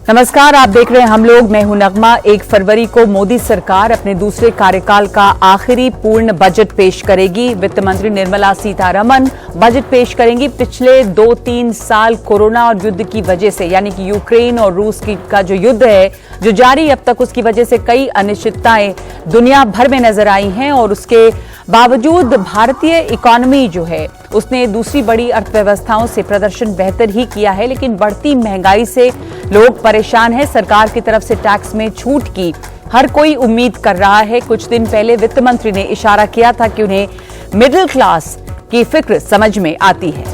नमस्कार, आप देख रहे हैं हम लोग। मैं हूं नगमा। 1 फरवरी को मोदी सरकार अपने दूसरे कार्यकाल का आखिरी पूर्ण बजट पेश करेगी। वित्त मंत्री निर्मला सीतारमण बजट पेश करेंगी। पिछले 2-3 साल कोरोना और युद्ध की वजह से, यानी कि यूक्रेन और रूस का जो युद्ध है जो जारी अब तक, उसकी वजह से कई अनिश्चितताएं दुनिया भर में नजर आई हैं और उसके बावजूद भारतीय इकोनॉमी जो है उसने दूसरी बड़ी अर्थव्यवस्थाओं से प्रदर्शन बेहतर ही किया है। लेकिन बढ़ती महंगाई से लोग परेशान हैं। सरकार की तरफ से टैक्स में छूट की हर कोई उम्मीद कर रहा है। कुछ दिन पहले वित्त मंत्री ने इशारा किया था कि उन्हें मिडिल क्लास की फिक्र समझ में आती है।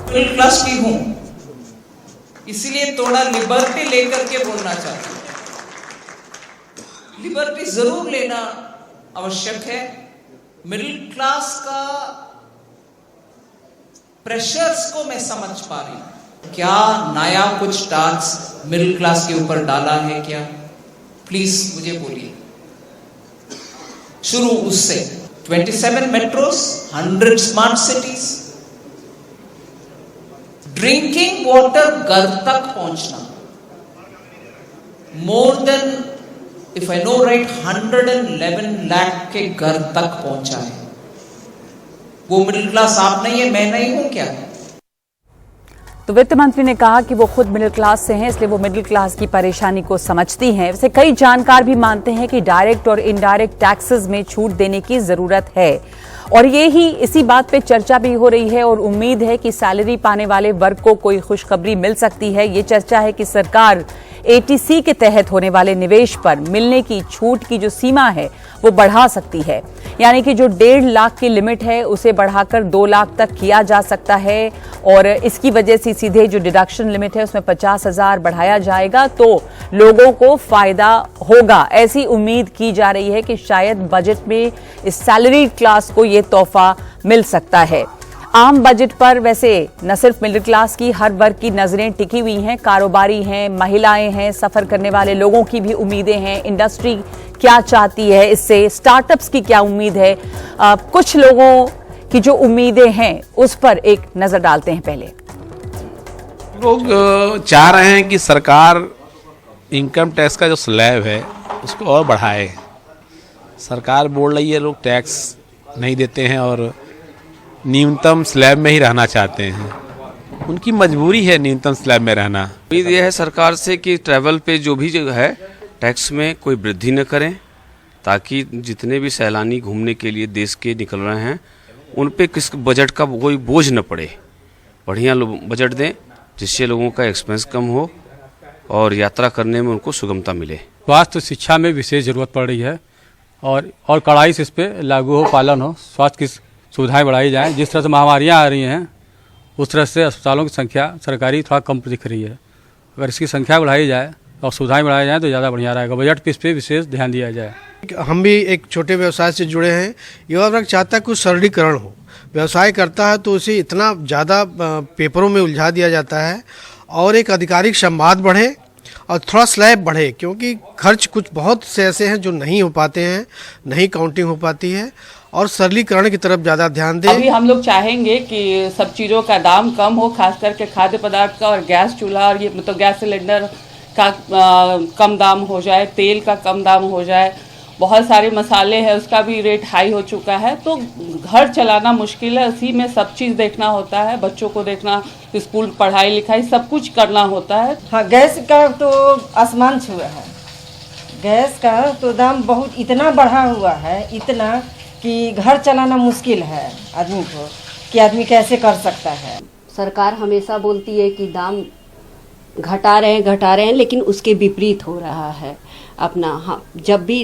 मिडिल क्लास की हूं, इसीलिए थोड़ा लिबर्टी लेकर के बोलना चाहती हूं। लिबर्टी जरूर लेना आवश्यक है। मिडिल क्लास का प्रेशर्स को मैं समझ पा रही हूं। क्या नया कुछ टैक्स मिडिल क्लास के ऊपर डाला है क्या? प्लीज मुझे बोलिए। शुरू उससे 27 metros, 100 smart cities, drinking water घर तक पहुंचना, more than if I know right 111 lakh के घर तक पहुंचा है। वो मिडिल क्लास आप नहीं है, मैं नहीं हूं क्या? तो वित्त मंत्री ने कहा कि वो खुद मिडिल क्लास से हैं, इसलिए वो मिडिल क्लास की परेशानी को समझती हैं। वैसे कई जानकार भी मानते हैं कि डायरेक्ट और इनडायरेक्ट टैक्सेस में छूट देने की जरूरत है और ये ही इसी बात पे चर्चा भी हो रही है और उम्मीद है कि सैलरी पाने वाले वर्ग को कोई खुशखबरी मिल सकती है। ये चर्चा है कि सरकार एटीसी के तहत होने वाले निवेश पर मिलने की छूट की जो सीमा है वो बढ़ा सकती है, यानी कि जो 1.5 लाख की लिमिट है उसे बढ़ाकर 2 लाख तक किया जा सकता है और इसकी वजह से सीधे जो डिडक्शन लिमिट है उसमें 50,000 बढ़ाया जाएगा तो लोगों को फायदा होगा। ऐसी उम्मीद की जा रही है कि शायद बजट में इस सैलरी क्लास को ये तोहफा मिल सकता है। आम बजट पर वैसे न सिर्फ मिडिल क्लास की, हर वर्ग की नजरें टिकी हुई हैं। कारोबारी हैं, महिलाएं हैं, सफर करने वाले लोगों की भी उम्मीदें हैं। इंडस्ट्री क्या चाहती है इससे, स्टार्टअप्स की क्या उम्मीद है, कुछ लोगों की जो उम्मीदें हैं उस पर एक नजर डालते हैं। पहले लोग चाह रहे हैं कि सरकार इनकम टैक्स का जो स्लैब है उसको और बढ़ाए। सरकार बोल रही है लोग टैक्स नहीं देते हैं और न्यूनतम स्लैब में ही रहना चाहते हैं। उनकी मजबूरी है न्यूनतम स्लैब में रहना। उम्मीद यह है सरकार से कि ट्रैवल पे जो भी जगह है टैक्स में कोई वृद्धि न करें, ताकि जितने भी सैलानी घूमने के लिए देश के निकल रहे हैं उन पे किस बजट का कोई बोझ न पड़े। बढ़िया बजट दें जिससे लोगों का एक्सपेंस कम हो और यात्रा करने में उनको सुगमता मिले। स्वास्थ्य शिक्षा में विशेष जरूरत पड़ रही है और कड़ाई से इस पर लागू हो, पालन हो। स्वास्थ्य की सुविधाएं बढ़ाई जाएं। जिस तरह से महामारियां आ रही हैं उस तरह से अस्पतालों की संख्या सरकारी थोड़ा कम दिख रही है। अगर इसकी संख्या बढ़ाई जाए और सुविधाएं बढ़ाई जाएं तो ज़्यादा बढ़िया रहेगा। बजट पे इस पर विशेष ध्यान दिया जाए। हम भी एक छोटे व्यवसाय से जुड़े हैं। युवा वर्ग चाहता है कुछ सरलीकरण हो। व्यवसाय करता है तो उसे इतना ज़्यादा पेपरों में उलझा दिया जाता है और एक आधिकारिक संवाद बढ़े और थोड़ा स्लैब बढ़े, क्योंकि खर्च कुछ बहुत से ऐसे हैं जो नहीं हो पाते हैं, नहीं काउंटिंग हो पाती है और सरलीकरण की तरफ ज़्यादा ध्यान दें। अभी हम लोग चाहेंगे कि सब चीज़ों का दाम कम हो, खास करके खाद्य पदार्थ का और गैस चूल्हा और ये मतलब गैस सिलेंडर का कम दाम हो जाए, तेल का कम दाम हो जाए। बहुत सारे मसाले हैं उसका भी रेट हाई हो चुका है, तो घर चलाना मुश्किल है। उसी में सब चीज़ देखना होता है, बच्चों को देखना, स्कूल पढ़ाई लिखाई सब कुछ करना होता है। हाँ, गैस का तो आसमान छुआ है। गैस का तो दाम बहुत इतना बढ़ा हुआ है, इतना कि घर चलाना मुश्किल है आदमी को, कि आदमी कैसे कर सकता है। सरकार हमेशा बोलती है कि दाम घटा रहे हैं, लेकिन उसके विपरीत हो रहा है अपना। हाँ, जब भी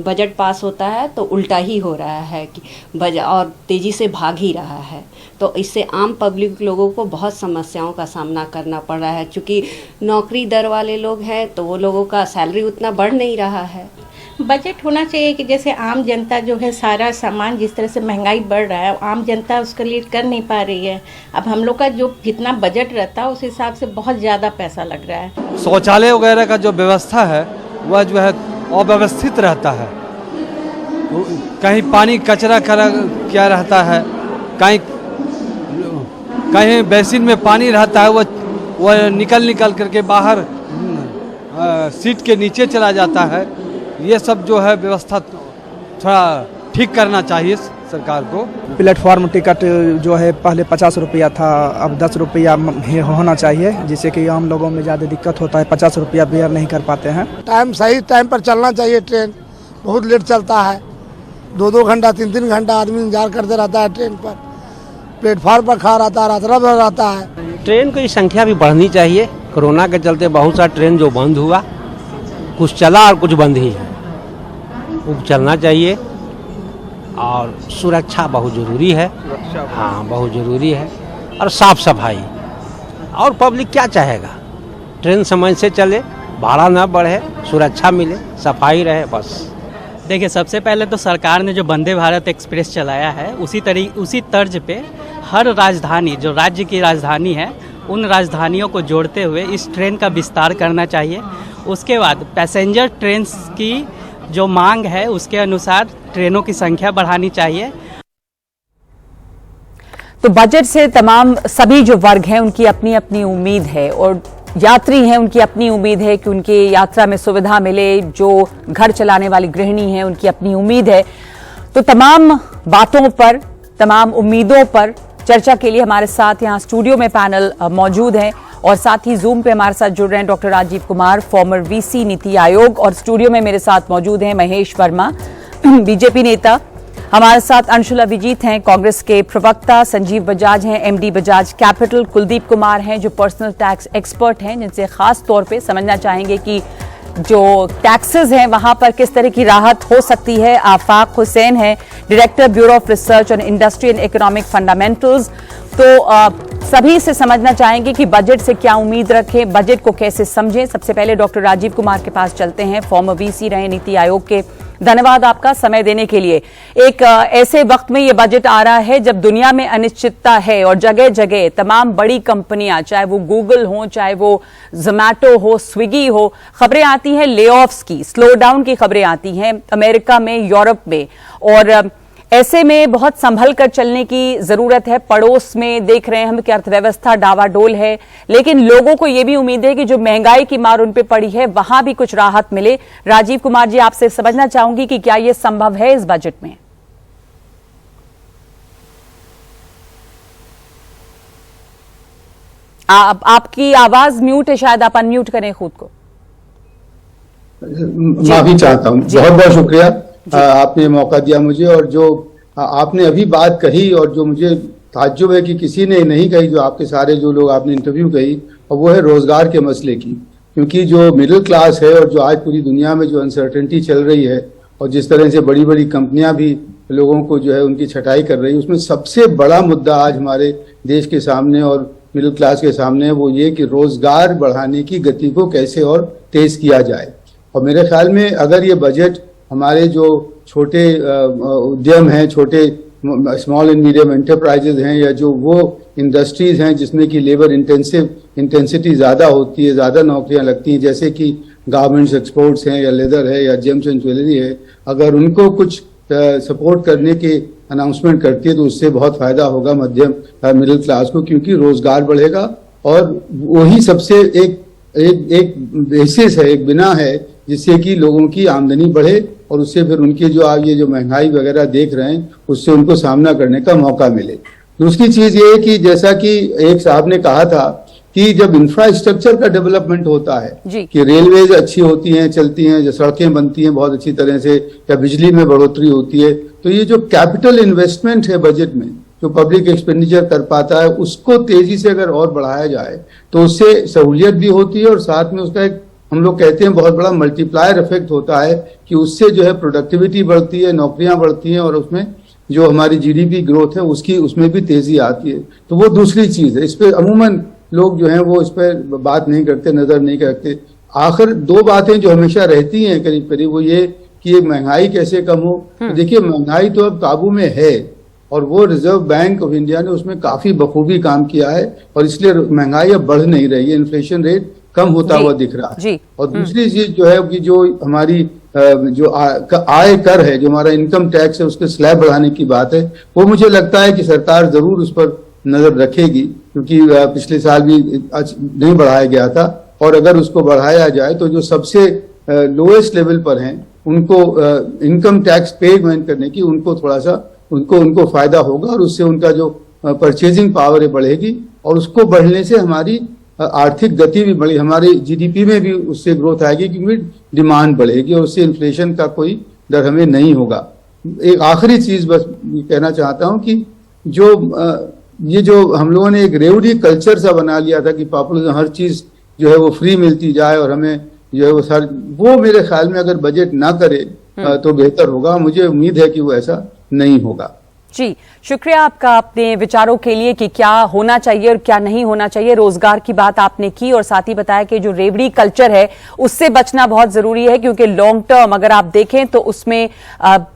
बजट पास होता है तो उल्टा ही हो रहा है कि बजट और तेज़ी से भाग ही रहा है। तो इससे आम पब्लिक लोगों को बहुत समस्याओं का सामना करना पड़ रहा है। चूँकि नौकरी दर वाले लोग हैं तो वो लोगों का सैलरी उतना बढ़ नहीं रहा है। बजट होना चाहिए कि जैसे आम जनता जो है सारा सामान जिस तरह से महंगाई बढ़ रहा है, आम जनता उसके लिए कर नहीं पा रही है। अब हम लोग का जो जितना बजट रहता है उस हिसाब से बहुत ज़्यादा पैसा लग रहा है। शौचालय वगैरह का जो व्यवस्था है वह जो है अव्यवस्थित रहता है। कहीं पानी कचरा क्या रहता है, कहीं बेसिन में पानी रहता है वो वह निकल करके बाहर सीट के नीचे चला जाता है। ये सब जो है व्यवस्था थोड़ा ठीक करना चाहिए सरकार को। प्लेटफॉर्म टिकट जो है पहले 50 रुपया था, अब 10 रुपया होना चाहिए, जिससे कि आम लोगों में ज़्यादा दिक्कत होता है, 50 रुपया बेयर नहीं कर पाते हैं। सही टाइम पर चलना चाहिए। ट्रेन बहुत लेट चलता है, 2-2 घंटा 3-3 घंटा आदमी इंतजार करते रहता है ट्रेन पर, प्लेटफॉर्म पर खड़ा रहता है, रात रहता है। ट्रेन की संख्या भी बढ़नी चाहिए। कोरोना के चलते बहुत सा ट्रेन जो बंद हुआ, कुछ चला और कुछ बंद ही है, वो चलना चाहिए। और सुरक्षा बहुत ज़रूरी है, हाँ बहुत ज़रूरी है। और साफ सफाई, और पब्लिक क्या चाहेगा, ट्रेन समय से चले, भाड़ा ना बढ़े, सुरक्षा मिले, सफाई रहे, बस। देखिए, सबसे पहले तो सरकार ने जो वंदे भारत एक्सप्रेस चलाया है, उसी तर्ज पे हर राजधानी, जो राज्य की राजधानी है, उन राजधानियों को जोड़ते हुए इस ट्रेन का विस्तार करना चाहिए। उसके बाद पैसेंजर ट्रेन की जो मांग है उसके अनुसार ट्रेनों की संख्या बढ़ानी चाहिए। तो बजट से तमाम सभी जो वर्ग हैं उनकी अपनी अपनी उम्मीद है, और यात्री हैं उनकी अपनी उम्मीद है कि उनकी यात्रा में सुविधा मिले। जो घर चलाने वाली गृहिणी हैं उनकी अपनी उम्मीद है। तो तमाम बातों पर, तमाम उम्मीदों पर चर्चा के लिए हमारे साथ यहाँ स्टूडियो में पैनल मौजूद है, और साथ ही जूम पे हमारे साथ जुड़ रहे हैं doctor Rajiv Kumar, former VC NITI Aayog, और स्टूडियो में मेरे साथ मौजूद हैं महेश वर्मा, बीजेपी नेता। हमारे साथ अंशुल अभिजीत हैं, कांग्रेस के प्रवक्ता, संजीव बजाज हैं, एमडी बजाज कैपिटल, कुलदीप कुमार हैं जो पर्सनल टैक्स एक्सपर्ट हैं, जिनसे खास तौर पे समझना चाहेंगे कि जो टैक्सेस हैं वहां पर किस तरह की राहत हो सकती है। आफाक हुसैन है, director bureau of research on industry and economic fundamentals. तो सभी से समझना चाहेंगे कि बजट से क्या उम्मीद रखें, बजट को कैसे समझें। सबसे पहले डॉक्टर राजीव कुमार के पास चलते हैं, फॉर्मर वीसी रहे नीति आयोग के। धन्यवाद आपका समय देने के लिए। एक ऐसे वक्त में ये बजट आ रहा है जब दुनिया में अनिश्चितता है, और जगह जगह तमाम बड़ी कंपनियां, चाहे वो गूगल हो, चाहे वो जोमैटो हो, स्विगी हो, खबरें आती हैं ले ऑफ्स की, स्लो डाउन की खबरें आती हैं अमेरिका में, यूरोप में। और ऐसे में बहुत संभल कर चलने की जरूरत है। पड़ोस में देख रहे हैं हम कि अर्थव्यवस्था डावाडोल है, लेकिन लोगों को यह भी उम्मीद है कि जो महंगाई की मार उन पे पड़ी है वहां भी कुछ राहत मिले। राजीव कुमार जी, आपसे समझना चाहूंगी कि क्या यह संभव है इस बजट में? आपकी आवाज म्यूट है, शायद आप अनम्यूट करें खुद को। माफी चाहता हूं, बहुत बहुत शुक्रिया आपने मौका दिया मुझे। और जो आपने अभी बात कही, और जो मुझे ताज्जुब है कि किसी ने नहीं कही, जो आपके सारे जो लोग आपने इंटरव्यू कही, और वो है रोजगार के मसले की। क्योंकि जो मिडिल क्लास है, और जो आज पूरी दुनिया में जो अनसर्टेनिटी चल रही है, और जिस तरह से बड़ी बड़ी कंपनियां भी लोगों को जो है उनकी छटाई कर रही है, उसमें सबसे बड़ा मुद्दा आज हमारे देश के सामने और मिडिल क्लास के सामने है, वो ये कि रोजगार बढ़ाने की गति को कैसे और तेज किया जाए। और मेरे ख्याल में अगर ये बजट हमारे जो छोटे उद्यम हैं, छोटे स्मॉल एंड मीडियम एंटरप्राइजेज हैं, या जो वो इंडस्ट्रीज हैं जिसमें कि लेबर इंटेंसिटी ज़्यादा होती है, ज़्यादा नौकरियां लगती हैं, जैसे कि गारमेंट्स एक्सपोर्ट्स हैं, या लेदर है, या जेम्स एंड ज्वेलरी है, अगर उनको कुछ सपोर्ट करने के अनाउंसमेंट करती है तो उससे बहुत फायदा होगा मध्यम मिडिल क्लास को, क्योंकि रोजगार बढ़ेगा। और वही सबसे एक बेसिस है, एक बिना है, जिससे कि लोगों की आमदनी बढ़े, और उससे फिर उनके जो ये जो महंगाई वगैरह देख रहे हैं उससे उनको सामना करने का मौका मिले। दूसरी चीज ये है कि जैसा कि एक साहब ने कहा था कि जब इंफ्रास्ट्रक्चर का डेवलपमेंट होता है कि रेलवेज अच्छी होती हैं, चलती हैं, जो सड़कें बनती हैं बहुत अच्छी तरह से, या बिजली में बढ़ोतरी होती है, तो ये जो कैपिटल इन्वेस्टमेंट है बजट में, जो पब्लिक एक्सपेंडिचर कर पाता है, उसको तेजी से अगर और बढ़ाया जाए तो उससे सहूलियत भी होती है, और साथ में उसका एक हम लोग कहते हैं बहुत बड़ा मल्टीप्लायर इफेक्ट होता है कि उससे जो है प्रोडक्टिविटी बढ़ती है, नौकरियां बढ़ती हैं, और उसमें जो हमारी जीडीपी ग्रोथ है उसमें भी तेजी आती है। तो वो दूसरी चीज है। इस पर अमूमन लोग जो हैं वो इस पर बात नहीं करते, नजर नहीं करते। आखिर दो बातें जो हमेशा रहती हैं करीब करीब, वो ये कि ये महंगाई कैसे कम हो। तो देखिए, महंगाई तो अब काबू में है, और वो रिजर्व बैंक ऑफ इंडिया ने उसमें काफी बखूबी काम किया है, और इसलिए महंगाई अब बढ़ नहीं रही है, इन्फ्लेशन रेट कम होता हुआ दिख रहा है। और दूसरी चीज जो है कि जो हमारी जो आय कर है, जो हमारा इनकम टैक्स है, उसके स्लैब बढ़ाने की बात है, वो मुझे लगता है कि सरकार जरूर उस पर नजर रखेगी, क्योंकि पिछले साल भी नहीं बढ़ाया गया था, और अगर उसको बढ़ाया जाए तो जो सबसे लोएस्ट लेवल पर हैं उनको इनकम टैक्स पेमेंट करने की उनको थोड़ा सा उनको फायदा होगा, और उससे उनका जो परचेजिंग पावर है बढ़ेगी, और उसको बढ़ने से हमारी आर्थिक गति भी बढ़ी, हमारी जीडीपी में भी उससे ग्रोथ आएगी, क्योंकि डिमांड बढ़ेगी और उससे इन्फ्लेशन का कोई डर हमें नहीं होगा। एक आखिरी चीज बस कहना चाहता हूं कि ये जो हम लोगों ने एक रेवड़ी कल्चर सा बना लिया था कि पॉपुलर हर चीज जो है वो फ्री मिलती जाए और हमें जो है वो मेरे ख्याल में अगर बजट ना करे तो बेहतर होगा। मुझे उम्मीद है कि वो ऐसा नहीं होगा। जी, शुक्रिया आपका अपने विचारों के लिए कि क्या होना चाहिए और क्या नहीं होना चाहिए। रोजगार की बात आपने की और साथ ही बताया कि जो रेवड़ी कल्चर है उससे बचना बहुत जरूरी है, क्योंकि लॉन्ग टर्म अगर आप देखें तो उसमें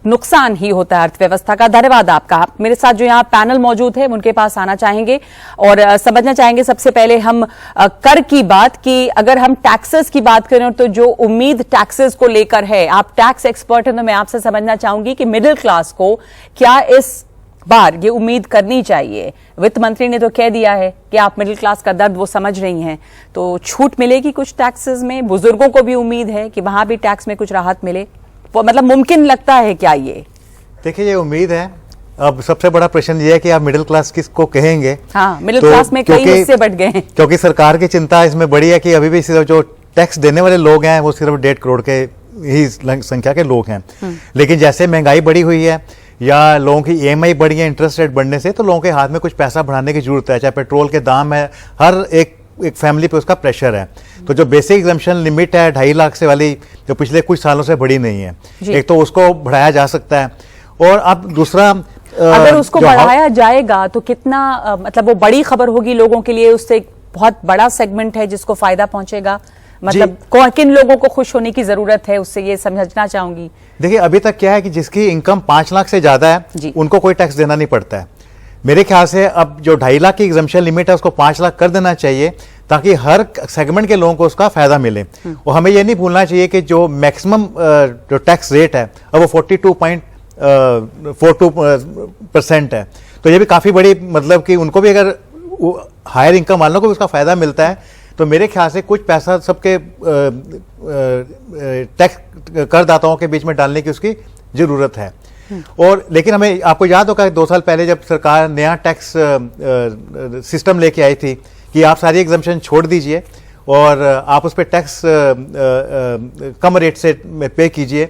नुकसान ही होता है अर्थव्यवस्था का। धन्यवाद आपका। मेरे साथ जो यहाँ पैनल मौजूद है उनके पास आना चाहेंगे और समझना चाहेंगे सबसे पहले हम कर की बात कि अगर हम टैक्सेस की बात करें तो जो उम्मीद टैक्सेस को लेकर है, आप टैक्स एक्सपर्ट हैं तो मैं आपसे समझना चाहूंगी कि मिडिल क्लास को क्या इस बार ये उम्मीद करनी चाहिए। वित्त मंत्री ने तो कह दिया है कि आप मिडिल क्लास का दर्द वो समझ रही हैं, तो छूट मिलेगी कुछ टैक्सेस में। बुजुर्गों को भी उम्मीद है कि वहां भी टैक्स में कुछ राहत मिले, वो मतलब मुमकिन लगता है क्या ये? देखिए, ये उम्मीद है। अब सबसे बड़ा प्रश्न ये है कि आप मिडिल क्लास किसको कहेंगे। हाँ, मिडिल क्लास में कई हिस्से बढ़ गए हैं, क्योंकि सरकार की चिंता इसमें बड़ी है कि अभी भी सिर्फ जो टैक्स देने वाले लोग हैं वो सिर्फ 1.5 करोड़ के ही संख्या के लोग हैं। लेकिन जैसे महंगाई बढ़ी हुई है या लोगों की EMI बढ़ी है इंटरेस्ट रेट बढ़ने से, तो लोगों के हाथ में कुछ पैसा बढ़ाने की जरूरत है। चाहे पेट्रोल के दाम है, हर एक फैमिली पे उसका प्रेशर है। तो जो बेसिक एग्जम्पशन लिमिट है 2.5 लाख से वाली, जो पिछले कुछ सालों से बढ़ी नहीं है, एक तो उसको बढ़ाया जा सकता है। और अब दूसरा, अगर उसको बढ़ाया जाएगा तो कितना मतलब वो बड़ी खबर होगी लोगों के लिए, उससे एक बहुत बड़ा सेगमेंट है जिसको फायदा पहुंचेगा। मतलब किन लोगों को खुश होने की जरूरत है, उससे ये समझना चाहूंगी। देखिए, अभी तक क्या है कि जिसकी इनकम 5 लाख से ज्यादा है उनको कोई टैक्स देना नहीं पड़ता है। मेरे ख्याल से अब जो 2.5 लाख की एग्जम्पशन लिमिट है उसको 5 लाख कर देना चाहिए, ताकि हर सेगमेंट के लोगों को उसका फायदा मिले। और हमें ये नहीं भूलना चाहिए कि जो मैक्सिमम जो टैक्स रेट है अब वो 42.42% है। तो ये भी काफी बड़ी, मतलब कि उनको भी अगर हायर इनकम वालों को भी उसका फायदा मिलता है, तो मेरे ख्याल से कुछ पैसा सबके टैक्स करदाताओं के बीच में डालने की उसकी जरूरत है। और लेकिन हमें, आपको याद होगा 2 साल पहले जब सरकार नया टैक्स सिस्टम लेके आई थी कि आप सारी एग्जम्पशन छोड़ दीजिए और आप उस पर टैक्स कम रेट से पे कीजिए,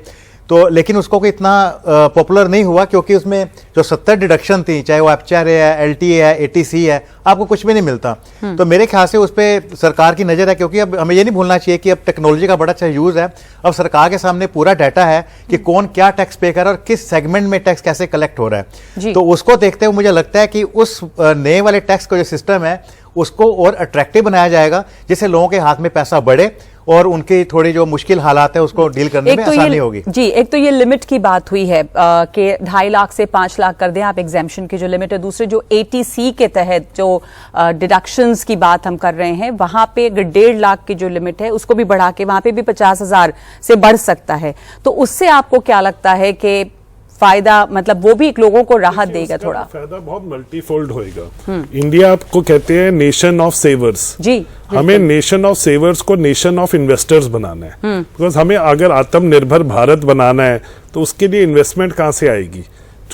तो लेकिन उसको कोई इतना पॉपुलर नहीं हुआ, क्योंकि उसमें जो 70 डिडक्शन थी, चाहे वो एफचार है, LTA है, ATC है, आपको कुछ भी नहीं मिलता। तो मेरे ख्याल से उस पर सरकार की नज़र है, क्योंकि अब हमें ये नहीं भूलना चाहिए कि अब टेक्नोलॉजी का बड़ा अच्छा यूज़ है। अब सरकार के सामने पूरा डाटा है कि कौन क्या टैक्स पे कर रहा है और किस सेगमेंट में टैक्स कैसे कलेक्ट हो रहा है। तो उसको देखते हुए मुझे लगता है कि उस नए वाले टैक्स का जो सिस्टम है उसको और अट्रैक्टिव बनाया जाएगा, जिससे लोगों के हाथ में पैसा बढ़े और उनकी थोड़ी जो मुश्किल हालात है उसको डील करने में आसानी होगी। जी, एक तो ये लिमिट की बात हुई है कि 2.5 लाख से 5 लाख कर दें आप एग्जेम्पशन की जो लिमिट है। दूसरे जो ATC के तहत जो डिडक्शंस की बात हम कर रहे हैं, वहां पे 1.5 लाख की जो लिमिट है उसको भी बढ़ा के वहां पे भी 50,000 से बढ़ सकता है। तो उससे आपको क्या लगता है कि फायदा, मतलब वो भी लोगों को राहत देगा? थोड़ा फायदा बहुत मल्टीफोल्ड होएगा। इंडिया को कहते हैं नेशन ऑफ सेवर्स। जी, हमें नेशन ऑफ सेवर्स को नेशन ऑफ इन्वेस्टर्स बनाना है। बिकॉज हमें अगर आत्मनिर्भर भारत बनाना है तो उसके लिए इन्वेस्टमेंट कहाँ से आएगी?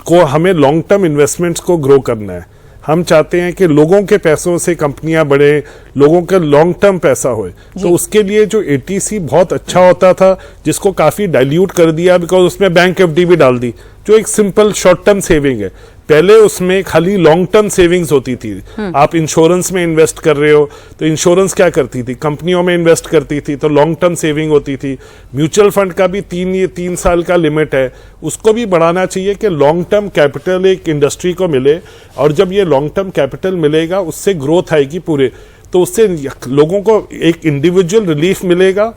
हमें लॉन्ग टर्म इन्वेस्टमेंट्स को ग्रो करना है। हम चाहते हैं कि लोगों के पैसों से कंपनियां बढ़े, लोगों का लॉन्ग टर्म पैसा होए। तो उसके लिए जो ATC बहुत अच्छा होता था, जिसको काफी डाइल्यूट कर दिया, बिकॉज उसमें बैंक FD भी डाल दी, जो एक सिंपल शॉर्ट टर्म सेविंग है। पहले उसमें खाली लॉन्ग टर्म सेविंग्स होती थी। आप इंश्योरेंस में इन्वेस्ट कर रहे हो तो इंश्योरेंस क्या करती थी, कंपनियों में इन्वेस्ट करती थी, तो लॉन्ग टर्म सेविंग होती थी। म्यूचुअल फंड का भी 3 साल का लिमिट है, उसको भी बढ़ाना चाहिए कि लॉन्ग टर्म कैपिटल एक इंडस्ट्री को मिले। और जब ये लॉन्ग टर्म कैपिटल मिलेगा उससे ग्रोथ आएगी पूरे, तो उससे लोगों को एक इंडिविजुअल रिलीफ मिलेगा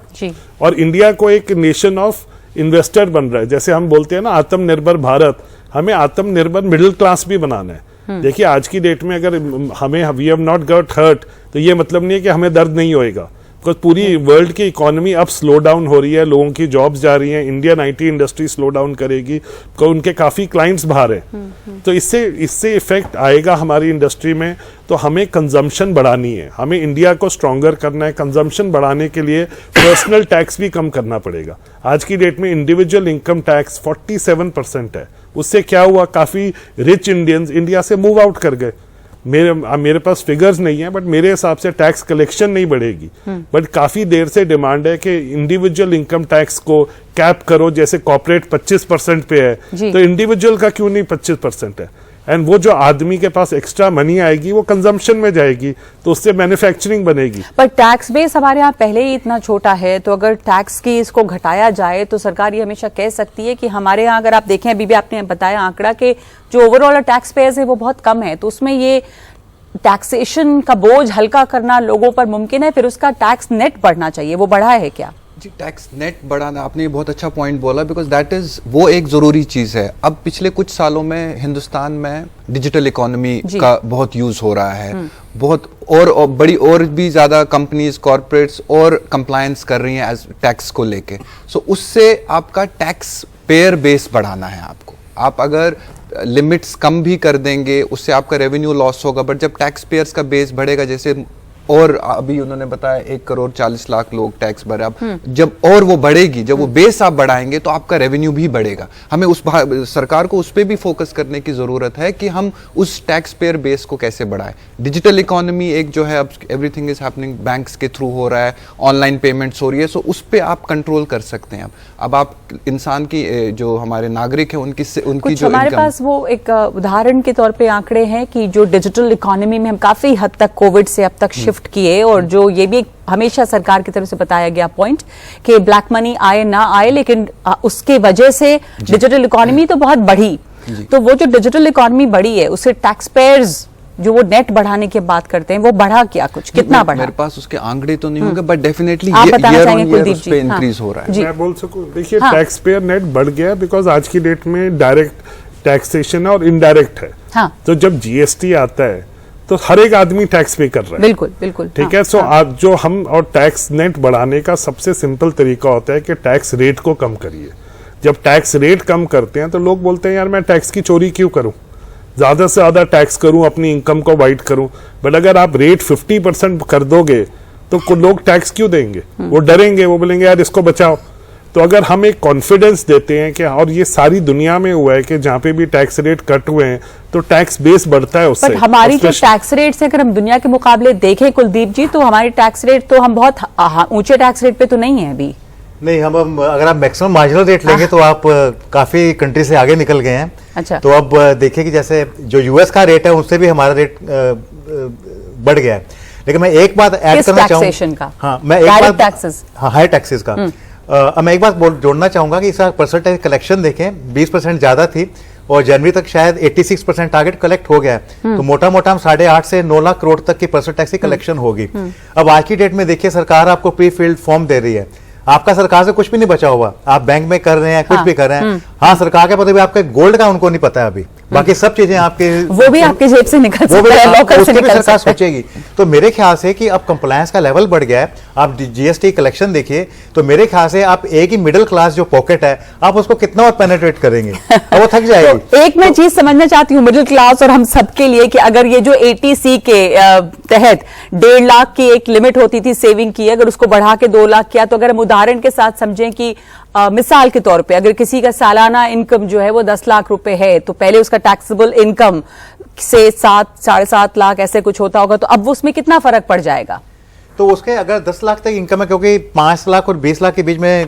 और इंडिया को एक नेशन ऑफ इन्वेस्टर बन रहा है। जैसे हम बोलते हैं ना आत्मनिर्भर भारत, हमें आत्मनिर्भर मिडिल क्लास भी बनाना है। देखिए, आज की डेट में अगर हमें we have not got hurt, तो ये मतलब नहीं है कि हमें दर्द नहीं होएगा। बिकॉज पूरी वर्ल्ड की इकोनॉमी अब स्लो डाउन हो रही है, लोगों की जॉब्स जा रही हैं, Indian IT industry slow down करेगी, तो उनके काफ़ी क्लाइंट्स बाहर हैं। तो इससे इफेक्ट आएगा हमारी इंडस्ट्री में। तो हमें कंजम्पशन बढ़ानी है, हमें इंडिया को स्ट्रॉन्गर करना है। कंजम्पशन बढ़ाने के लिए पर्सनल टैक्स भी कम करना पड़ेगा। आज की डेट में इंडिविजुअल इनकम टैक्स 47% है। उससे क्या हुआ, काफ़ी रिच इंडियंस इंडिया से मूव आउट कर गए। मेरे पास फिगर्स नहीं है, बट मेरे हिसाब से टैक्स कलेक्शन नहीं बढ़ेगी, बट काफी देर से डिमांड है कि इंडिविजुअल इनकम टैक्स को कैप करो। जैसे कॉर्पोरेट 25% पे है, तो इंडिविजुअल का क्यों नहीं 25% है? एंड वो जो आदमी के पास एक्स्ट्रा मनी आएगी वो कंजम्पशन में जाएगी, तो उससे मैन्युफैक्चरिंग बनेगी। पर टैक्स बेस हमारे यहाँ पहले ही इतना छोटा है, तो अगर टैक्स की इसको घटाया जाए तो सरकार ये हमेशा कह सकती है कि हमारे यहाँ, अगर आप देखें, अभी भी आपने बताया आंकड़ा कि जो ओवरऑल टैक्स पेयर्स है वो बहुत कम है, तो उसमें ये टैक्सेशन का बोझ हल्का करना लोगों पर मुमकिन है, फिर उसका टैक्स नेट बढ़ना चाहिए, वो बढ़ा है क्या? जी, टैक्स नेट बढ़ाना, आपने ये बहुत अच्छा पॉइंट बोला, बिकॉज दैट इज वो एक ज़रूरी चीज़ है। अब पिछले कुछ सालों में हिंदुस्तान में डिजिटल इकोनॉमी का बहुत यूज़ हो रहा है, बहुत और बड़ी और भी ज़्यादा कंपनीज, कॉर्पोरेट्स और कंप्लायंस कर रही हैं एज टैक्स को लेके। सो उससे आपका टैक्स पेयर बेस बढ़ाना है आपको। आप अगर लिमिट्स कम भी कर देंगे उससे आपका रेवेन्यू लॉस होगा, बट जब टैक्स पेयर्स का बेस बढ़ेगा, जैसे और अभी उन्होंने बताया 1,40,00,000 लोग टैक्स भरे, अब जब और वो बढ़ेगी, जब वो बेस आप बढ़ाएंगे तो आपका रेवेन्यू भी बढ़ेगा। हमें उस सरकार को उस पर भी फोकस करने की जरूरत है कि हम उस टैक्स पेयर बेस को कैसे बढ़ाएं। डिजिटल इकोनॉमी एक जो है, अब एवरीथिंग इज हैपनिंग बैंक्स के थ्रू हो रहा है, ऑनलाइन पेमेंट्स हो रही है, सो उस पर आप कंट्रोल कर सकते हैं। अब आप इंसान की जो हमारे नागरिक है उनकी जो हमारे पास वो एक उदाहरण के तौर पे आंकड़े हैं कि जो डिजिटल इकोनॉमी में हम काफी हद तक कोविड से अब तक शिफ्ट किए, और जो ये भी हमेशा सरकार की तरफ से बताया गया पॉइंट कि ब्लैक मनी आए ना आए, लेकिन उसके वजह से डिजिटल इकोनॉमी तो बहुत बढ़ी। तो वो जो डिजिटल इकोनॉमी बढ़ी है उससे टैक्स पेयर्स जो वो नेट बढ़ाने की बात करते हैं, वो बढ़ा क्या, कुछ कितना बढ़ा? मेरे पास उसके आंकड़े तो नहीं होंगे, बट डेफिनेटली आप बताना चाहेंगे कुलदीप जी? इंक्रीज हो रहा है। मैं बोल सकूं, देखिए टैक्स पेयर नेट बढ़ गया बिकॉज आज की डेट में डायरेक्ट टैक्सेशन है और इनडायरेक्ट है। तो जब जीएसटी आता है तो हर एक आदमी टैक्स पे कर रहा है। बिल्कुल बिल्कुल, ठीक है। सो आज जो हम और टैक्स नेट बढ़ाने का सबसे सिंपल तरीका होता है कि टैक्स रेट को कम करिए। जब टैक्स रेट कम करते हैं तो लोग बोलते हैं यार मैं टैक्स की चोरी क्यों करूं, ज्यादा से ज्यादा टैक्स करूं, अपनी इनकम को वाइट करूं। बट अगर आप रेट 50% कर दोगे तो लोग टैक्स क्यों देंगे? वो डरेंगे, वो बोलेंगे यार इसको बचाओ। तो अगर हम एक कॉन्फिडेंस देते हैं कि, और ये सारी दुनिया में हुआ है कि जहाँ पे भी टैक्स रेट कट हुए हैं तो टैक्स बेस बढ़ता है उससे। बट हमारी जो टैक्स रेट से अगर हम दुनिया के मुकाबले देखें कुलदीप जी, तो हमारी टैक्स रेट तो हम बहुत ऊंचे टैक्स रेट पे तो नहीं है अभी। नहीं, हम अगर आप मैक्सिमम मार्जिनल रेट लेंगे तो आप काफी कंट्री से आगे निकल गए हैं। अच्छा। तो अब देखिए कि जैसे जो यूएस का रेट है उससे भी हमारा रेट बढ़ गया है। लेकिन मैं एक बात ऐड करना चाहूंगा। हाँ, मैं एक बात, हाँ, हाई टैक्सेस का मैं एक बात जोड़ना चाहूंगा कि इसका परसेंटेज कलेक्शन देखें 20% ज्यादा थी और जनवरी तक शायद 86% टारगेट कलेक्ट हो गया है। तो मोटा मोटा हम 8.5 से 9 लाख करोड़ तक की परसेंट टैक्स की कलेक्शन होगी। अब आज की डेट में देखिए सरकार आपको प्री फिल्ड फॉर्म दे रही है, आपका सरकार से कुछ भी नहीं बचा हुआ, आप बैंक में कर रहे हैं, कुछ भी कर रहे हैं। हाँ, सरकार के पता भी आपके गोल्ड का उनको नहीं पता है अभी, बाकी सब चीजें आपके वो भी आपके जेब से निकल सकता है, लॉकर से निकल सरकार सोचेगी। तो मेरे ख्याल से कि अब कंप्लायंस का लेवल बढ़ गया है। आप जीएसटी कलेक्शन देखिए तो मेरे ख्याल से आप एक ही मिडिल क्लास जो पॉकेट है आप उसको कितना और पेनिट्रेट करेंगे, वो थक जाएगी। तो एक मैं चीज समझना चाहती हूँ मिडिल क्लास और हम सबके लिए कि अगर ये जो एटीसी के तहत 1.5 लाख की एक लिमिट होती थी सेविंग की, अगर उसको बढ़ा के 2 लाख किया, तो अगर हम उदाहरण के साथ समझें कि मिसाल के तौर पे अगर किसी का सालाना इनकम जो है वो 10 लाख रुपए है, तो पहले उसका टैक्सेबल इनकम से 7-7.5 लाख ऐसे कुछ होता होगा, तो अब उसमें कितना फर्क पड़ जाएगा? तो उसके अगर 10 लाख तक इनकम है, क्योंकि 5 लाख और 20 लाख के बीच में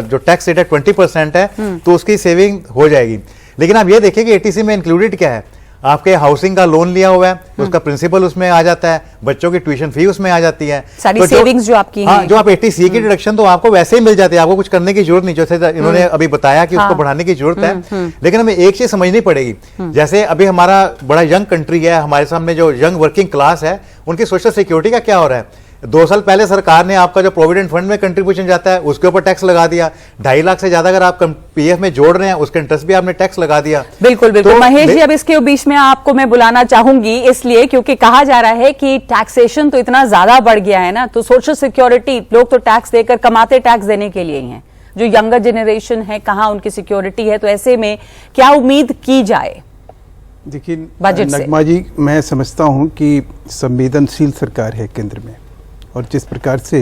जो टैक्स रेट है 20% है, तो उसकी सेविंग हो जाएगी। लेकिन आप ये देखिए कि एटीसी में इंक्लूडेड क्या है, आपके हाउसिंग का लोन लिया हुआ है, उसका प्रिंसिपल उसमें आ जाता है, बच्चों की ट्यूशन फी उसमें आ जाती है, सारी सेविंग्स जो आपकी हैं, जो आप एटीसी की डिडक्शन तो आपको वैसे ही मिल जाती है, आपको कुछ करने की जरूरत नहीं। जैसे इन्होंने अभी बताया कि उसको बढ़ाने की जरूरत है, लेकिन हमें एक चीज समझनी पड़ेगी। जैसे अभी हमारा बड़ा यंग कंट्री है, हमारे सामने जो यंग वर्किंग क्लास है, उनकी सोशल सिक्योरिटी का क्या हो रहा है? 2 साल पहले सरकार ने आपका जो प्रोविडेंट फंड में कंट्रीब्यूशन जाता है उसके ऊपर टैक्स लगा दिया। 2.5 लाख से ज्यादा अगर आप पीएफ में जोड़ रहे हैं उसके इंटरेस्ट भी आपने टैक्स लगा दिया। बिल्कुल बिल्कुल। तो महेश जी, अब इसके बीच में आपको मैं बुलाना चाहूंगी इसलिए क्योंकि कहा जा रहा है कि टैक्सेशन तो इतना ज्यादा बढ़ गया है ना, तो सोशल सिक्योरिटी, लोग तो टैक्स देकर कमाते टैक्स देने के लिए ही हैं, जो यंगर जनरेशन है कहाँ उनकी सिक्योरिटी है, तो ऐसे में क्या उम्मीद की जाए? देखिए नगमा जी, मैं समझता हूं कि संवेदनशील सरकार है केंद्र में, और जिस प्रकार से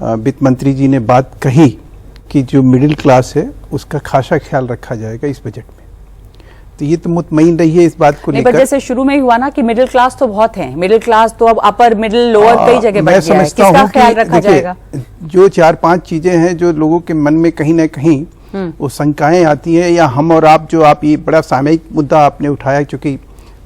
वित्त मंत्री जी ने बात कही कि जो मिडिल क्लास है उसका खासा ख्याल रखा जाएगा इस बजट में, तो ये तो मुतमईन रही है इस बात को लेकर। जैसे शुरू में ही हुआ ना कि मिडिल क्लास तो बहुत है, मिडिल क्लास तो अब अपर मिडिल लोअर कई जगह बढ़ गया है, किसका ख्याल रखा जाएगा? जो 4-5 चीजें हैं जो लोगों के मन में कहीं ना कहीं वो शंकाएं आती हैं, या हम और आप जो आप ये बड़ा सामयिक मुद्दा आपने उठाया, क्योंकि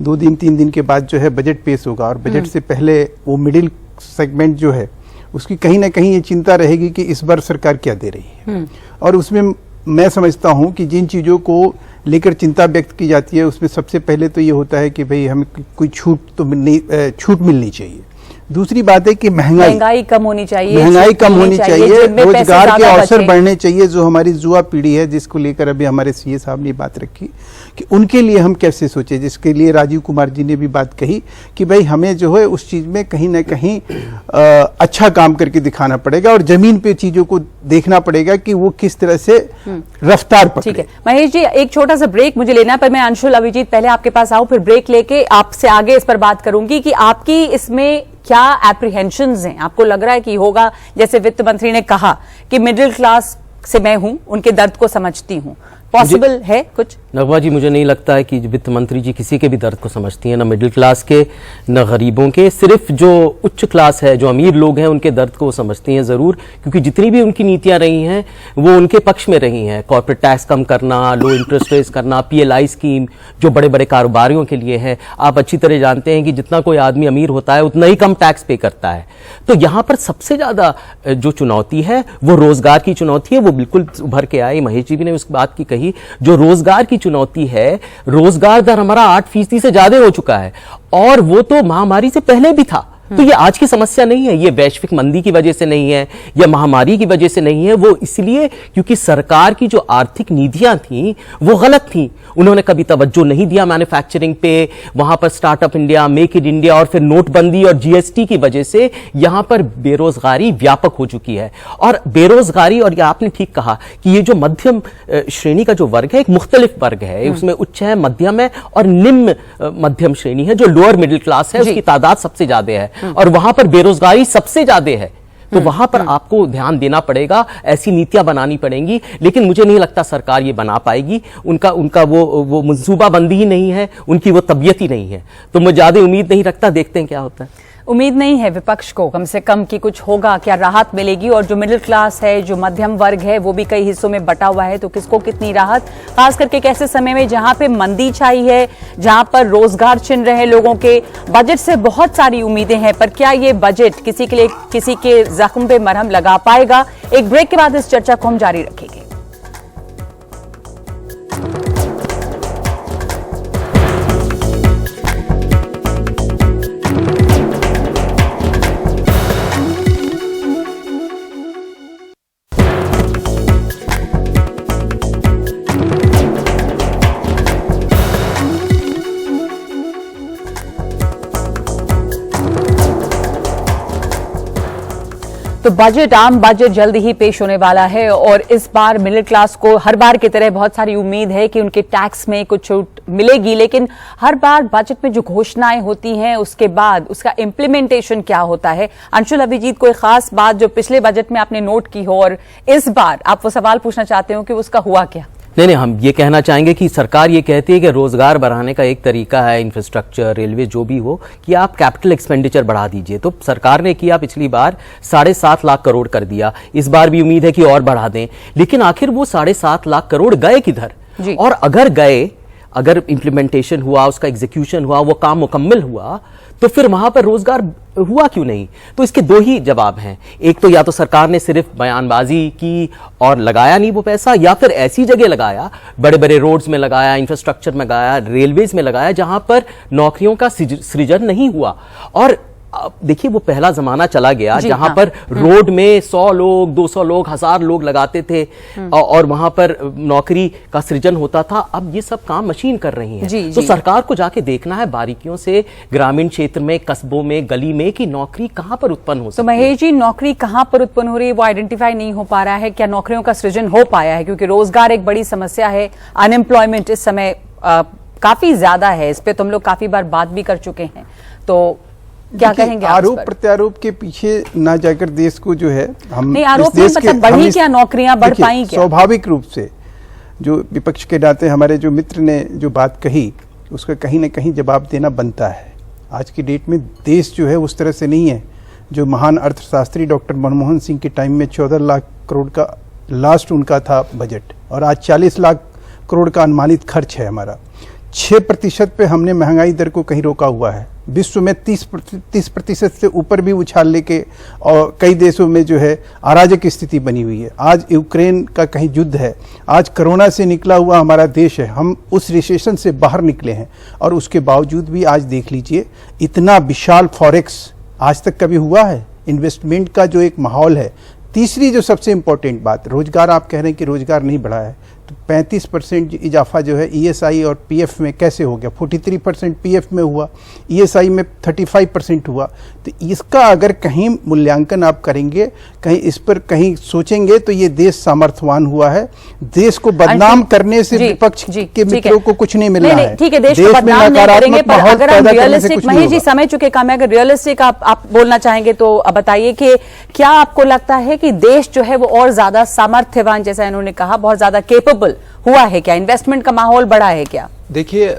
2 दिन 3 दिन के बाद जो है बजट पेश होगा, और बजट से पहले वो मिडिल सेगमेंट जो है उसकी कहीं ना कहीं ये चिंता रहेगी कि इस बार सरकार क्या दे रही है, और उसमें मैं समझता हूं कि जिन चीजों को लेकर चिंता व्यक्त की जाती है उसमें सबसे पहले तो ये होता है कि भाई हमें कोई छूट मिलनी चाहिए। दूसरी बात है कि महंगाई कम होनी चाहिए, रोजगार के अवसर बढ़ने चाहिए। जो हमारी युवा पीढ़ी है जिसको लेकर अभी हमारे सीए साहब ने बात रखी कि उनके लिए हम कैसे सोचे, जिसके लिए राजीव कुमार जी ने भी बात कही कि भाई हमें जो है उस चीज में कहीं ना कहीं अच्छा काम करके दिखाना पड़ेगा, और जमीन पे चीजों को देखना पड़ेगा कि वो किस तरह से रफ्तार पकड़े। ठीक है महेश जी, एक छोटा सा ब्रेक मुझे लेना है, पर मैं अंशुल अभिजीत पहले आपके पास आऊं, फिर ब्रेक लेके आपसे आगे इस पर बात करूंगी कि आपकी इसमें क्या एप्रीहेंशंस हैं? आपको लग रहा है कि होगा, जैसे वित्त मंत्री ने कहा कि मिडिल क्लास से मैं हूं, उनके दर्द को समझती हूं, पॉसिबल है कुछ? नगमा जी, मुझे नहीं लगता है कि वित्त मंत्री जी किसी के भी दर्द को समझती हैं, ना मिडिल क्लास के न गरीबों के। सिर्फ जो उच्च क्लास है, जो अमीर लोग हैं, उनके दर्द को वो समझती हैं जरूर, क्योंकि जितनी भी उनकी नीतियां रही हैं वो उनके पक्ष में रही हैं। कॉर्पोरेट टैक्स कम करना, लो इंटरेस्ट रेट्स करना, PLI स्कीम जो बड़े बड़े कारोबारियों के लिए है। आप अच्छी तरह जानते हैं कि जितना कोई आदमी अमीर होता है उतना ही कम टैक्स पे करता है। तो यहाँ पर सबसे ज्यादा जो चुनौती है वो रोजगार की चुनौती है, वो बिल्कुल उभर के आई। महेश जी भी ने उस बात की कही, जो रोजगार की चुनौती है, रोजगार दर हमारा 8% से ज्यादा हो चुका है, और वो तो महामारी से पहले भी था। तो ये आज की समस्या नहीं है, ये वैश्विक मंदी की वजह से नहीं है या महामारी की वजह से नहीं है, वो इसलिए क्योंकि सरकार की जो आर्थिक नीतियां थी वो गलत थी। उन्होंने कभी तवज्जो नहीं दिया मैन्युफैक्चरिंग पे, वहां पर startup India, make in India, और फिर नोटबंदी और GST की वजह से यहां पर बेरोजगारी व्यापक हो चुकी है। और बेरोजगारी, और ये आपने ठीक कहा कि ये जो मध्यम श्रेणी का जो वर्ग है, एक मुख्तलिफ वर्ग है, उसमें उच्च है, मध्यम है और निम्न मध्यम श्रेणी है। जो लोअर मिडिल क्लास है उसकी तादाद सबसे ज्यादा है, और वहां पर बेरोजगारी सबसे ज्यादा है। तो वहां पर आपको ध्यान देना पड़ेगा, ऐसी नीतियां बनानी पड़ेंगी, लेकिन मुझे नहीं लगता सरकार ये बना पाएगी। उनका वो मंसूबाबंदी ही नहीं है, उनकी वो तबीयत ही नहीं है, तो मैं ज्यादा उम्मीद नहीं रखता। देखते हैं क्या होता है। उम्मीद नहीं है विपक्ष को कम से कम कि कुछ होगा, क्या राहत मिलेगी, और जो मिडिल क्लास है, जो मध्यम वर्ग है, वो भी कई हिस्सों में बटा हुआ है, तो किसको कितनी राहत, खास करके कैसे समय में जहां पे मंदी छाई है, जहां पर रोजगार छिन रहे हैं लोगों के। बजट से बहुत सारी उम्मीदें हैं, पर क्या ये बजट किसी के लिए किसी के जख्म पे मरहम लगा पाएगा? एक ब्रेक के बाद इस चर्चा को हम जारी रखेंगे। तो बजट, आम बजट जल्द ही पेश होने वाला है, और इस बार मिडिल क्लास को हर बार की तरह बहुत सारी उम्मीद है कि उनके टैक्स में कुछ छूट मिलेगी, लेकिन हर बार बजट में जो घोषणाएं होती हैं उसके बाद उसका इम्प्लीमेंटेशन क्या होता है? अंशुल अभिजीत, कोई खास बात जो पिछले बजट में आपने नोट की हो और इस बार आप वो सवाल पूछना चाहते हो कि उसका हुआ क्या? नहीं, हम ये कहना चाहेंगे कि सरकार ये कहती है कि रोजगार बढ़ाने का एक तरीका है, इंफ्रास्ट्रक्चर, रेलवे जो भी हो, कि आप कैपिटल एक्सपेंडिचर बढ़ा दीजिए। तो सरकार ने किया, पिछली बार 7.5 लाख करोड़ कर दिया, इस बार भी उम्मीद है कि और बढ़ा दें। लेकिन आखिर वो 7.5 लाख करोड़ गए किधर? और अगर गए, अगर इंप्लीमेंटेशन हुआ, उसका एग्जीक्यूशन हुआ, वो काम मुकम्मल हुआ, तो फिर वहां पर रोजगार हुआ क्यों नहीं? तो इसके दो ही जवाब हैं। एक तो या तो सरकार ने सिर्फ बयानबाजी की और लगाया नहीं वो पैसा, या फिर ऐसी जगह लगाया, बड़े बड़े रोड्स में लगाया, इंफ्रास्ट्रक्चर में लगाया, रेलवेज में लगाया, जहां पर नौकरियों का सृजन नहीं हुआ। और देखिए वो पहला जमाना चला गया जहां हाँ। पर रोड में 100 लोग 200 लोग 1000 लोग लगाते थे और वहां पर नौकरी का सृजन होता था। अब ये सब काम मशीन कर रही है। तो सरकार को जाके देखना है बारीकियों से ग्रामीण क्षेत्र में, कस्बों में, गली में कि नौकरी कहां पर उत्पन्न हो सकती है। तो महेश जी, नौकरी कहां पर उत्पन्न हो रही है वो आइडेंटिफाई नहीं हो पा रहा है। क्या नौकरियों का सृजन हो पाया है? क्योंकि रोजगार एक बड़ी समस्या है, अनएम्प्लॉयमेंट इस समय काफी ज्यादा है। इस पे तो हम लोग काफी बार बात भी कर चुके हैं, तो क्या कहेंगे? आरोप प्रत्यारोप के पीछे ना जाकर देश को जो है हम नहीं, आरोप नहीं, मतलब बढ़ी क्या नौकरियां, बढ़ पाई क्या? स्वाभाविक रूप से जो विपक्ष के नाते हमारे जो मित्र ने जो बात कही उसका कहीं ना कहीं जवाब देना बनता है। आज की डेट में देश जो है उस तरह से नहीं है। जो महान अर्थशास्त्री डॉक्टर मनमोहन सिंह के टाइम में 14 लाख करोड़ का लास्ट उनका था बजट, और आज 40 लाख करोड़ का अनुमानित खर्च है हमारा। 6% पे हमने महंगाई दर को कहीं रोका हुआ है। विश्व में 30% से ऊपर भी उछाल लेके और कई देशों में जो है अराजक स्थिति बनी हुई है। आज यूक्रेन का कहीं युद्ध है, आज कोरोना से निकला हुआ हमारा देश है, हम उस रिसेशन से बाहर निकले हैं, और उसके बावजूद भी आज देख लीजिए इतना विशाल फॉरेक्स आज तक कभी हुआ है। इन्वेस्टमेंट का जो एक माहौल है। तीसरी जो सबसे इंपॉर्टेंट बात, रोजगार, आप कह रहे हैं कि रोजगार नहीं बढ़ा है, तो 35% इजाफा जो है ईएसआई और पीएफ में कैसे हो गया? 43% पीएफ में हुआ, ईएसआई में 35% हुआ। तो इसका अगर कहीं मूल्यांकन आप करेंगे, कहीं इस पर कहीं सोचेंगे, तो ये देश सामर्थ्यवान हुआ है। देश को बदनाम करने से विपक्ष के मित्रों को कुछ नहीं मिल रहा है। ठीक है, देश को बदनाम नहीं करेंगे, पर अगर हम रियलिस्टिक, महेश जी समय चुके काम है, अगर रियलिस्टिक आप बोलना चाहेंगे तो बताइए कि क्या आपको लगता है कि देश जो है वो और ज्यादा सामर्थ्यवान, जैसा इन्होंने कहा, बहुत ज्यादा केपेबल हुआ है क्या? इन्वेस्टमेंट का माहौल बढ़ा है क्या? देखिए,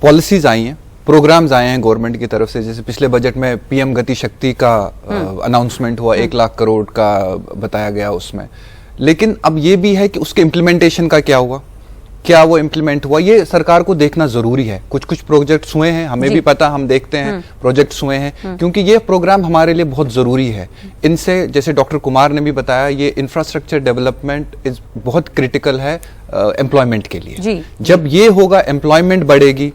पॉलिसीज आई हैं, प्रोग्राम्स आए हैं गवर्नमेंट की तरफ से। जैसे पिछले बजट में पीएम गति शक्ति का अनाउंसमेंट हुआ, 1 लाख करोड़ का बताया गया उसमें। लेकिन अब ये भी है कि उसके इम्प्लीमेंटेशन का क्या हुआ, क्या वो इम्प्लीमेंट हुआ, ये सरकार को देखना जरूरी है। कुछ कुछ प्रोजेक्ट्स हुए हैं, हमें भी पता, हम देखते हैं प्रोजेक्ट्स हुए हैं, क्योंकि ये प्रोग्राम हमारे लिए बहुत जरूरी है। इनसे, जैसे डॉक्टर कुमार ने भी बताया, ये इंफ्रास्ट्रक्चर डेवलपमेंट इज बहुत क्रिटिकल है एम्प्लॉयमेंट के लिए। जब ये होगा, एम्प्लॉयमेंट बढ़ेगी,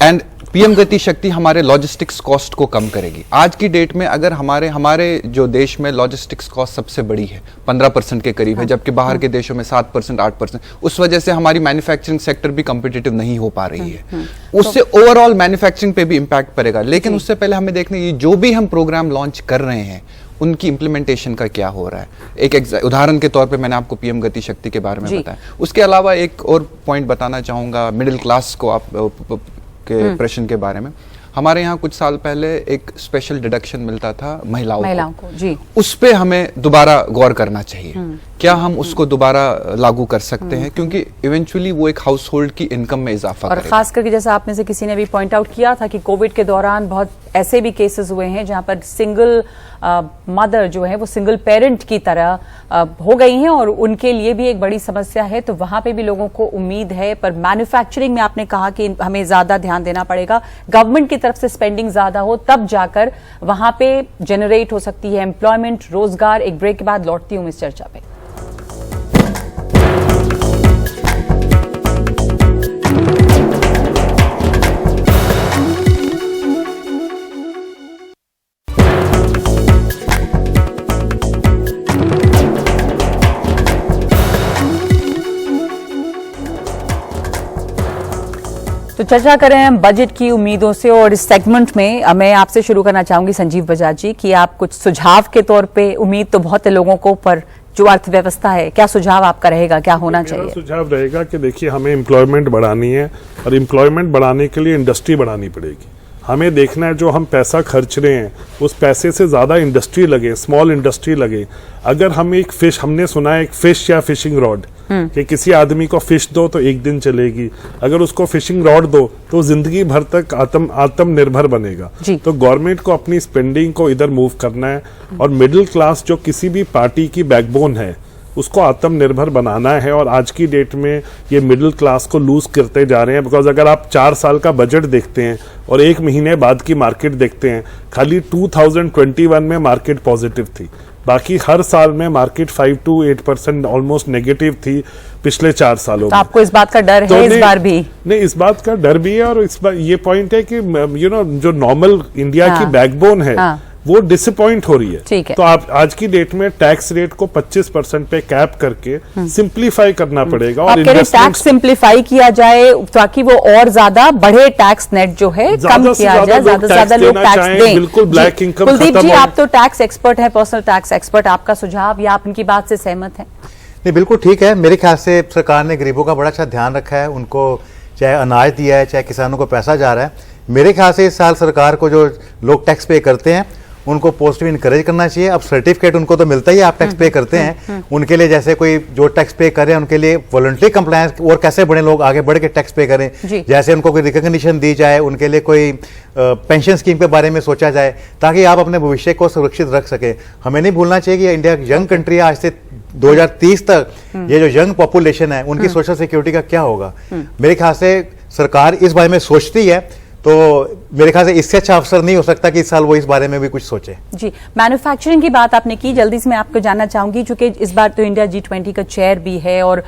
एंड पीएम गति शक्ति हमारे लॉजिस्टिक्स कॉस्ट को कम करेगी। आज की डेट में अगर हमारे जो देश में लॉजिस्टिक्स कॉस्ट सबसे बड़ी है, 15% के करीब है, जबकि बाहर के देशों में 7%, 8%। उस वजह से हमारी मैन्युफैक्चरिंग सेक्टर भी कम्पिटिटिव नहीं हो पा रही है। उससे ओवरऑल मैन्युफैक्चरिंग पे भी इम्पैक्ट पड़ेगा। लेकिन उससे पहले हमें देखना, ये जो भी हम प्रोग्राम लॉन्च कर रहे हैं उनकी इम्प्लीमेंटेशन का क्या हो रहा है। एक उदाहरण के तौर पे मैंने आपको पीएम गति शक्ति के बारे में बताया। उसके अलावा एक और पॉइंट बताना चाहूंगा, मिडिल क्लास को आप के प्रश्न के बारे में। हमारे यहाँ कुछ साल पहले एक स्पेशल डिडक्शन मिलता था महिलाओं को जी। उस पे हमें दोबारा गौर करना चाहिए। क्या हम उसको दोबारा लागू कर सकते हैं, क्योंकि इवेंचुअली वो एक हाउस होल्ड की इनकम में इजाफा और खास करके जैसा आप में से किसी ने भी पॉइंट आउट किया था कि कोविड के दौरान बहुत ऐसे भी केसेस हुए हैं जहां पर सिंगल मदर जो है वो सिंगल पेरेंट की तरह हो गई हैं, और उनके लिए भी एक बड़ी समस्या है। तो वहां पे भी लोगों को उम्मीद है, पर मैन्युफैक्चरिंग में आपने कहा कि हमें ज्यादा ध्यान देना पड़ेगा, गवर्नमेंट की तरफ से स्पेंडिंग ज्यादा हो, तब जाकर वहां पे जनरेट हो सकती है एम्प्लॉयमेंट, रोजगार। एक ब्रेक के बाद लौटती हूं इस चर्चा पे। तो चर्चा करें हम बजट की उम्मीदों से, और इस सेगमेंट में मैं आपसे शुरू करना चाहूंगी संजीव बजाज जी कि आप कुछ सुझाव के तौर पे, उम्मीद तो बहुत है लोगों को, पर जो अर्थव्यवस्था है, क्या सुझाव आपका रहेगा, क्या होना चाहिए? सुझाव रहेगा कि देखिए, हमें एम्प्लॉयमेंट बढ़ानी है, और एम्प्लॉयमेंट बढ़ाने के लिए इंडस्ट्री बढ़ानी पड़ेगी। हमें देखना है जो हम पैसा खर्च रहे हैं उस पैसे से ज़्यादा इंडस्ट्री लगे, स्मॉल इंडस्ट्री लगे। अगर हम एक फिश, हमने सुना है एक फिश या फिशिंग रॉड, कि किसी आदमी को फिश दो तो एक दिन चलेगी, अगर उसको फिशिंग रॉड दो तो जिंदगी भर तक आत्मनिर्भर बनेगा। तो गवर्नमेंट को अपनी स्पेंडिंग को इधर मूव करना है, और मिडिल क्लास जो किसी भी पार्टी की बैकबोन है उसको आत्मनिर्भर बनाना है। और आज की डेट में ये मिडिल क्लास को लूज करते जा रहे हैं, बिकॉज अगर आप 4 साल का बजट देखते हैं और 1 महीने बाद की मार्केट देखते हैं, खाली 2021 में मार्केट पॉजिटिव थी, बाकी हर साल में मार्केट 5 to 8% ऑलमोस्ट नेगेटिव थी पिछले 4 सालों में। आपको इस बात का डर है इस बार भी? नहीं, इस बात का डर भी है और इस बार ये पॉइंट है कि जो नॉर्मल इंडिया की बैकबोन है वो डिसअपॉइंट हो रही है। ठीक है। तो आप आज की डेट में टैक्स रेट को 25% पे कैप करके सिंप्लीफाई करना पड़ेगा और टैक्स सिंप्लीफाई किया जाए ताकि वो और ज्यादा बढ़े, टैक्स नेट जो है कम किया जाए, ज्यादा से ज्यादा लोग टैक्स दें। बिल्कुल ब्लैक इनकम। कुलदीप जी, आप तो टैक्स एक्सपर्ट हैं, पर्सनल टैक्स एक्सपर्ट, आपका सुझाव या आप इनकी बात से सहमत हैं? नहीं, बिल्कुल ठीक है। मेरे ख्याल से सरकार ने गरीबों का बड़ा अच्छा ध्यान रखा है, उनको चाहे अनाज दिया है, चाहे किसानों को पैसा जा रहा है। मेरे ख्याल से इस साल सरकार को जो लोग टैक्स पे करते हैं उनको पॉजिटिव इनकरेज करना चाहिए। अब सर्टिफिकेट उनको तो मिलता ही है, आप टैक्स पे करते हैं, उनके लिए जैसे कोई जो टैक्स पे करे उनके लिए वॉलंटरी कंप्लायंस और कैसे बड़े लोग आगे बढ़ के टैक्स पे करें, जैसे उनको कोई रिकॉग्निशन दी जाए, उनके लिए कोई पेंशन स्कीम के बारे में सोचा जाए ताकि आप अपने भविष्य को सुरक्षित रख सके। हमें नहीं भूलना चाहिए कि इंडिया यंग कंट्री है, आज से 2030 तक ये जो यंग पॉपुलेशन है उनकी सोशल सिक्योरिटी का क्या होगा। मेरे ख्याल से सरकार इस बारे में सोचती है, तो मेरे ख्याल से इससे अच्छा अवसर नहीं हो सकता कि इस साल वो इस बारे में भी कुछ सोचे। जी, मैन्युफैक्चरिंग की बात आपने की, जल्दी से मैं आपको जानना चाहूंगी क्योंकि इस बार तो इंडिया G20 का चेयर भी है और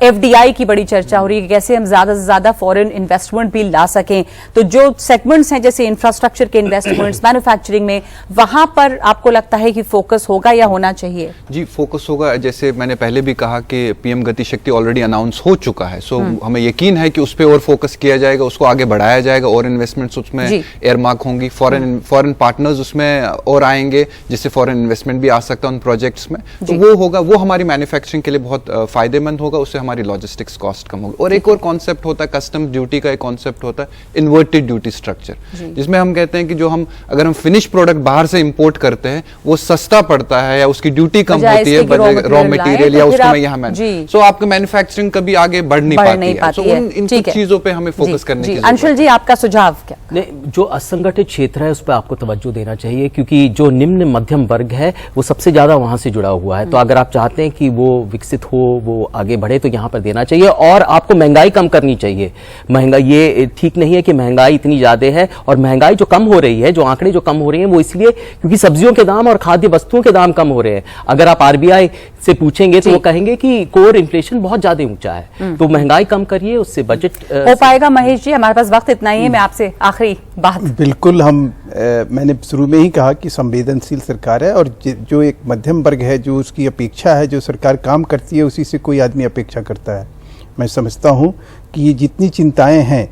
FDI की बड़ी चर्चा हो रही है कि कैसे हम ज्यादा से ज्यादा फॉरेन इन्वेस्टमेंट भी ला सकें। तो जो सेगमेंट्स हैं जैसे इंफ्रास्ट्रक्चर के इन्वेस्टमेंट्स, मैन्युफैक्चरिंग में, वहां पर आपको लगता है कि फोकस होगा या होना चाहिए? जी, फोकस होगा। जैसे मैंने पहले भी कहा कि PM गति शक्ति ऑलरेडी अनाउंस हो चुका है, सो हमें यकीन है कि उस पर और फोकस किया जाएगा, उसको आगे बढ़ाया जाएगा और इन्वेस्टमेंट्स उसमें एयरमार्क होंगी, फॉरेन पार्टनर्स उसमें और आएंगे जिससे फॉरेन इन्वेस्टमेंट भी आ सकता है उन प्रोजेक्ट्स में। तो वो होगा, वो हमारी मैन्युफैक्चरिंग के लिए बहुत फायदेमंद होगा, उससे हमारी लॉजिस्टिक्स कॉस्ट कम होगी। और एक और कॉन्सेप्ट होता है कस्टम ड्यूटी का, एक कॉन्सेप्ट होता है इन्वर्टेड ड्यूटी स्ट्रक्चर, जिसमें हम कहते हैं कि जो हम अगर हम फिनिश प्रोडक्ट बाहर से इंपोर्ट करते हैं वो सस्ता पड़ता है या उसकी ड्यूटी कम होती है रॉ मटेरियल या उसको मैं यहाँ सो आपकी मैन्युफैक्चरिंग कभी आगे बढ़ नहीं पाती है। सो इन कुछ चीजों पे हमें फोकस करने की। अंशुल जी, आपका सुझाव क्या? जो असंगठित क्षेत्र है उस पर आपको तवज्जो देना चाहिए क्योंकि जो निम्न मध्यम वर्ग है वो सबसे ज्यादा वहां से जुड़ा हुआ है। तो अगर आप चाहते हैं कि वो विकसित हो, वो आगे बढ़े, तो यहाँ पर देना चाहिए और आपको महंगाई कम करनी चाहिए। महंगाई, ये ठीक नहीं है कि महंगाई इतनी ज्यादा है और महंगाई जो कम हो रही है, जो आंकड़े जो कम हो रहे हैं वो इसलिए क्योंकि सब्जियों के दाम और खाद्य वस्तुओं के दाम कम हो रहे हैं। अगर आप RBI से पूछेंगे तो वो कहेंगे कि कोर इन्फ्लेशन बहुत ज्यादा ऊंचा है, तो महंगाई कम करिए, उससे बजट हो पाएगा। महेश जी, हमारे पास वक्त इतना ही है, मैं आपसे आखिरी बात। बिल्कुल, मैंने शुरू में ही कहा कि संवेदनशील सरकार है और जो एक मध्यम वर्ग है, जो उसकी अपेक्षा है, जो सरकार काम करती है उसी से कोई आदमी अपेक्षा करता है। मैं समझता हूँ कि ये जितनी चिंताएं हैं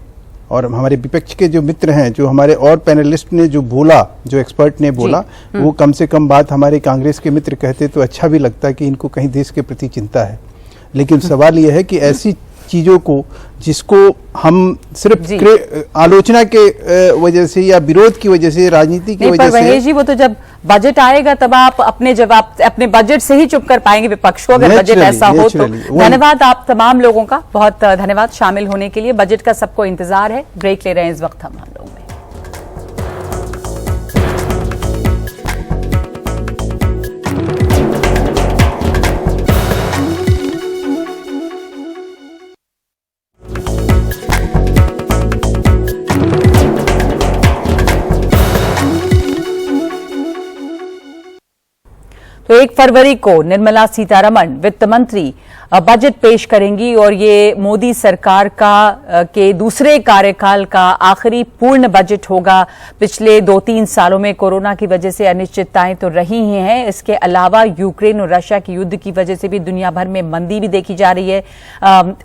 और हमारे विपक्ष के जो मित्र हैं, जो हमारे और पैनलिस्ट ने जो बोला, जो एक्सपर्ट ने बोला, वो कम से कम बात हमारे कांग्रेस के मित्र कहते तो अच्छा भी लगता कि इनको कहीं देश के प्रति चिंता है। लेकिन सवाल यह है कि ऐसी चीजों को जिसको हम सिर्फ आलोचना के वजह से या विरोध की वजह से, राजनीति की वजह से। जी, वो तो जब बजट आएगा तब आप अपने जवाब अपने बजट से ही चुप कर पाएंगे विपक्ष को, अगर बजट ऐसा हो तो। धन्यवाद आप तमाम लोगों का, बहुत धन्यवाद शामिल होने के लिए। बजट का सबको इंतजार है। ब्रेक ले रहे हैं इस वक्त हम लोग में। तो 1 फरवरी को निर्मला सीतारमण वित्त मंत्री बजट पेश करेंगी और ये मोदी सरकार के दूसरे कार्यकाल का आखिरी पूर्ण बजट होगा। पिछले 2-3 सालों में कोरोना की वजह से अनिश्चितताएं तो रही ही हैं, इसके अलावा यूक्रेन और रशिया के युद्ध की वजह से भी दुनिया भर में मंदी भी देखी जा रही है।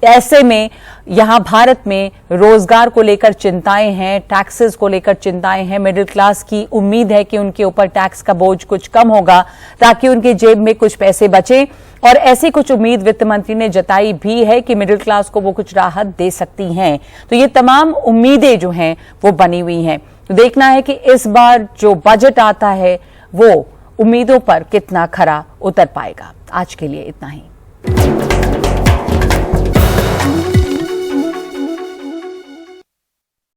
ऐसे में यहाँ भारत में रोजगार को लेकर चिंताएं हैं, टैक्सेस को लेकर चिंताएं हैं। मिडिल क्लास की उम्मीद है कि उनके ऊपर टैक्स का बोझ कुछ कम होगा ताकि उनके जेब में कुछ पैसे बचे, और ऐसी कुछ उम्मीद वित्त मंत्री ने जताई भी है कि मिडिल क्लास को वो कुछ राहत दे सकती हैं। तो ये तमाम उम्मीदें जो हैं वो बनी हुई हैं। तो देखना है कि इस बार जो बजट आता है वो उम्मीदों पर कितना खरा उतर पाएगा। आज के लिए इतना ही।